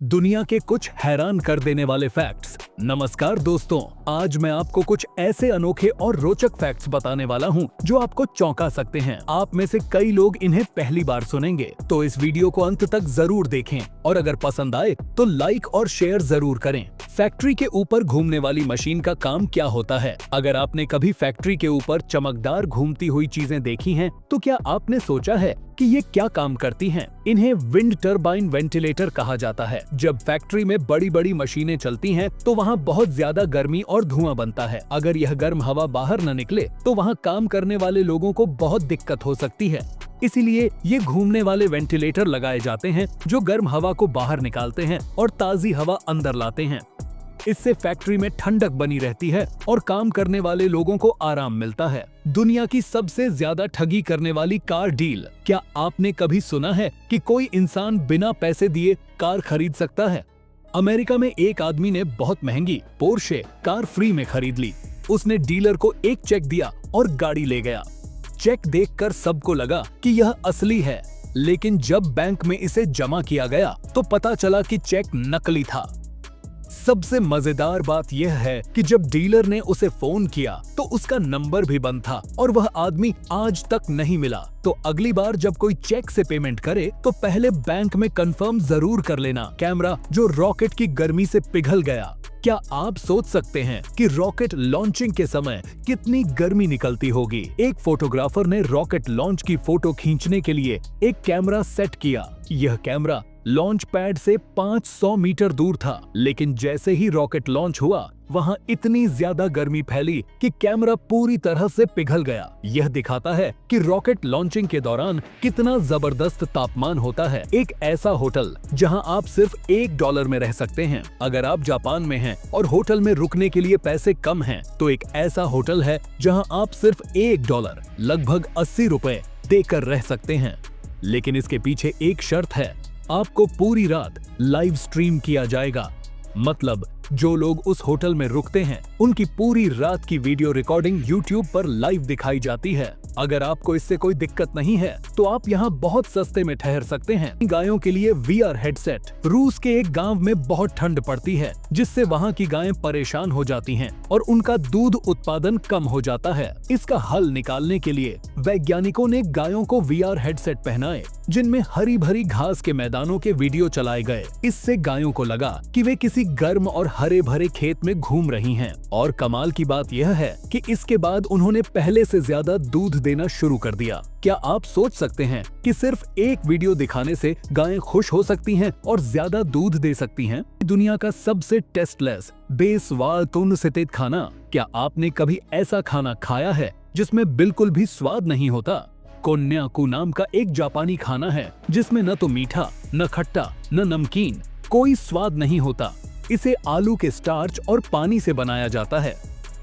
दुनिया के कुछ हैरान कर देने वाले फैक्ट्स। नमस्कार दोस्तों, आज मैं आपको कुछ ऐसे अनोखे और रोचक फैक्ट्स बताने वाला हूं जो आपको चौंका सकते हैं। आप में से कई लोग इन्हें पहली बार सुनेंगे, तो इस वीडियो को अंत तक जरूर देखें और अगर पसंद आए तो लाइक और शेयर जरूर करें। फैक्ट्री के ऊपर घूमने वाली मशीन का काम क्या होता है? अगर आपने कभी फैक्ट्री के ऊपर चमकदार घूमती हुई चीजें देखी हैं, तो क्या आपने सोचा है कि ये क्या काम करती हैं? इन्हें विंड टर्बाइन वेंटिलेटर कहा जाता है। जब फैक्ट्री में बड़ी बड़ी मशीनें चलती हैं, तो वहाँ बहुत ज्यादा गर्मी और धुआं बनता है। अगर यह गर्म हवा बाहर न निकले तो वहाँ काम करने वाले लोगों को बहुत दिक्कत हो सकती है। इसीलिए ये घूमने वाले वेंटिलेटर लगाए जाते हैं जो गर्म हवा को बाहर निकालते हैं और ताजी हवा अंदर लाते हैं। इससे फैक्ट्री में ठंडक बनी रहती है और काम करने वाले लोगों को आराम मिलता है। दुनिया की सबसे ज्यादा ठगी करने वाली कार डील। क्या आपने कभी सुना है कि कोई इंसान बिना पैसे दिए कार खरीद सकता है? अमेरिका में एक आदमी ने बहुत महंगी पोर्शे कार फ्री में खरीद ली। उसने डीलर को एक चेक दिया और गाड़ी ले गया। चेक देखकर सबको लगा कि यह असली है, लेकिन जब बैंक में इसे जमा किया गया तो पता चला कि चेक नकली था। सबसे मजेदार बात यह है कि जब डीलर ने उसे फोन किया तो उसका नंबर भी बंद था और वह आदमी आज तक नहीं मिला। तो अगली बार जब कोई चेक से पेमेंट करे तो पहले बैंक में कंफर्म जरूर कर लेना। कैमरा जो रॉकेट की गर्मी से पिघल गया। क्या आप सोच सकते हैं कि रॉकेट लॉन्चिंग के समय कितनी गर्मी निकलती होगी? एक फोटोग्राफर ने रॉकेट लॉन्च की फोटो खींचने के लिए एक कैमरा सेट किया। यह कैमरा लॉन्च पैड से 500 मीटर दूर था, लेकिन जैसे ही रॉकेट लॉन्च हुआ वहां इतनी ज्यादा गर्मी फैली कि कैमरा पूरी तरह से पिघल गया। यह दिखाता है कि रॉकेट लॉन्चिंग के दौरान कितना जबरदस्त तापमान होता है। एक ऐसा होटल जहां आप सिर्फ $1 में रह सकते हैं। अगर आप जापान में हैं और होटल में रुकने के लिए पैसे कम हैं, तो एक ऐसा होटल है जहां आप सिर्फ $1 लगभग 80 रुपए देकर रह सकते हैं। लेकिन इसके पीछे एक शर्त है, आपको पूरी रात लाइव स्ट्रीम किया जाएगा। मतलब जो लोग उस होटल में रुकते हैं उनकी पूरी रात की वीडियो रिकॉर्डिंग YouTube पर लाइव दिखाई जाती है। अगर आपको इससे कोई दिक्कत नहीं है तो आप यहाँ बहुत सस्ते में ठहर सकते हैं। गायों के लिए VR हेडसेट। रूस के एक गांव में बहुत ठंड पड़ती है, जिससे वहाँ की गायें परेशान हो जाती हैं और उनका दूध उत्पादन कम हो जाता है। इसका हल निकालने के लिए वैज्ञानिकों ने गायों को VR हेडसेट पहनाए, जिनमें हरी भरी घास के मैदानों के वीडियो चलाए गए। इससे गायों को लगा कि वे किसी गर्म और हरे भरे खेत में घूम रही हैं। और कमाल की बात यह है कि इसके बाद उन्होंने पहले से ज्यादा दूध देना शुरू कर दिया। क्या आप सोच सकते हैं कि सिर्फ एक वीडियो दिखाने से गायें खुश हो सकती हैं और ज्यादा दूध दे सकती हैं? दुनिया का सबसे टेस्टलेस बेस्वाद तुनसेतेत खाना। क्या आपने कभी ऐसा खाना खाया है जिसमें बिल्कुल भी स्वाद नहीं होता? कोन्याकू नाम का एक जापानी खाना है जिसमें न तो मीठा, न खट्टा, न नमकीन, कोई स्वाद नहीं होता। इसे आलू के स्टार्च और पानी से बनाया जाता है।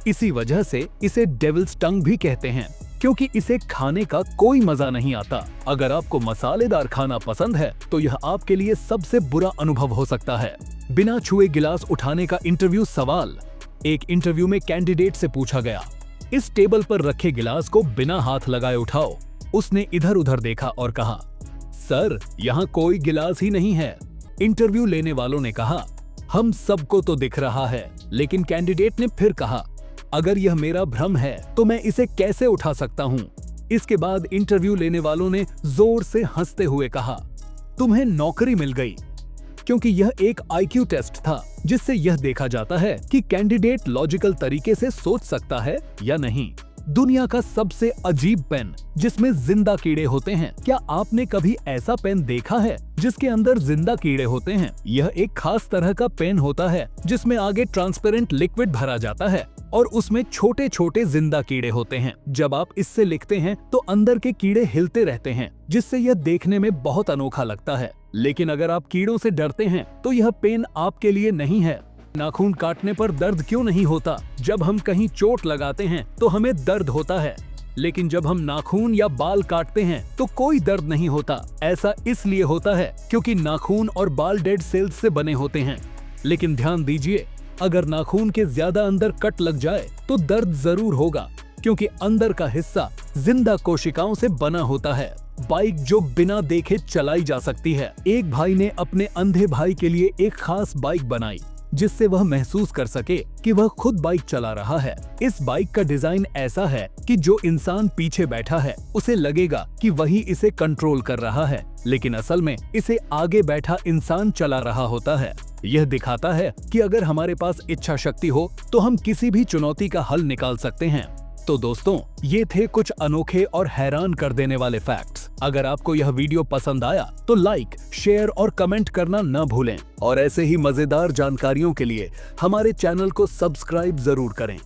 इसी वजह से इसे डेविल्स टंग भी कहते हैं, क्योंकि इसे खाने का कोई मजा नहीं आता। अगर आपको मसालेदार खाना पसंद है तो यह आपके लिए सबसे बुरा अनुभव हो सकता है। बिना छुए गिलास उठाने का इंटरव्यू सवाल। एक इंटरव्यू में कैंडिडेट से पूछा गया, इस टेबल पर रखे गिलास को बिना हाथ लगाए उठाओ। उसने इधर उधर देखा और कहा, सर यहाँ कोई गिलास ही नहीं है। इंटरव्यू लेने वालों ने कहा, हम सबको तो दिख रहा है। लेकिन कैंडिडेट ने फिर कहा, अगर यह मेरा भ्रम है तो मैं इसे कैसे उठा सकता हूँ? इसके बाद इंटरव्यू लेने वालों ने जोर से हंसते हुए कहा, तुम्हें नौकरी मिल गई। क्योंकि यह एक IQ टेस्ट था, जिससे यह देखा जाता है कि कैंडिडेट लॉजिकल तरीके से सोच सकता है या नहीं। दुनिया का सबसे अजीब पेन जिसमें जिंदा कीड़े होते हैं। क्या आपने कभी ऐसा पेन देखा है जिसके अंदर जिंदा कीड़े होते हैं? यह एक खास तरह का पेन होता है जिसमें आगे ट्रांसपेरेंट लिक्विड भरा जाता है और उसमें छोटे छोटे जिंदा कीड़े होते हैं। जब आप इससे लिखते हैं तो अंदर के कीड़े हिलते रहते हैं, जिससे यह देखने में बहुत अनोखा लगता है। लेकिन अगर आप कीड़ों से डरते हैं तो यह पेन आपके लिए नहीं है। नाखून काटने पर दर्द क्यों नहीं होता? जब हम कहीं चोट लगाते हैं तो हमें दर्द होता है, लेकिन जब हम नाखून या बाल काटते हैं तो कोई दर्द नहीं होता। ऐसा इसलिए होता है क्योंकि नाखून और बाल डेड सेल्स से बने होते हैं। लेकिन ध्यान दीजिए, अगर नाखून के ज्यादा अंदर कट लग जाए तो दर्द जरूर होगा, क्योंकि अंदर का हिस्सा जिंदा कोशिकाओं से बना होता है। बाइक जो बिना देखे चलाई जा सकती है। एक भाई ने अपने अंधे भाई के लिए एक खास बाइक बनाई जिससे वह महसूस कर सके कि वह खुद बाइक चला रहा है। इस बाइक का डिजाइन ऐसा है कि जो इंसान पीछे बैठा है उसे लगेगा कि वही इसे कंट्रोल कर रहा है, लेकिन असल में इसे आगे बैठा इंसान चला रहा होता है। यह दिखाता है कि अगर हमारे पास इच्छा शक्ति हो तो हम किसी भी चुनौती का हल निकाल सकते हैं। तो दोस्तों, ये थे कुछ अनोखे और हैरान कर देने वाले फैक्ट्स। अगर आपको यह वीडियो पसंद आया तो लाइक, शेयर और कमेंट करना न भूलें और ऐसे ही मजेदार जानकारियों के लिए हमारे चैनल को सब्सक्राइब जरूर करें।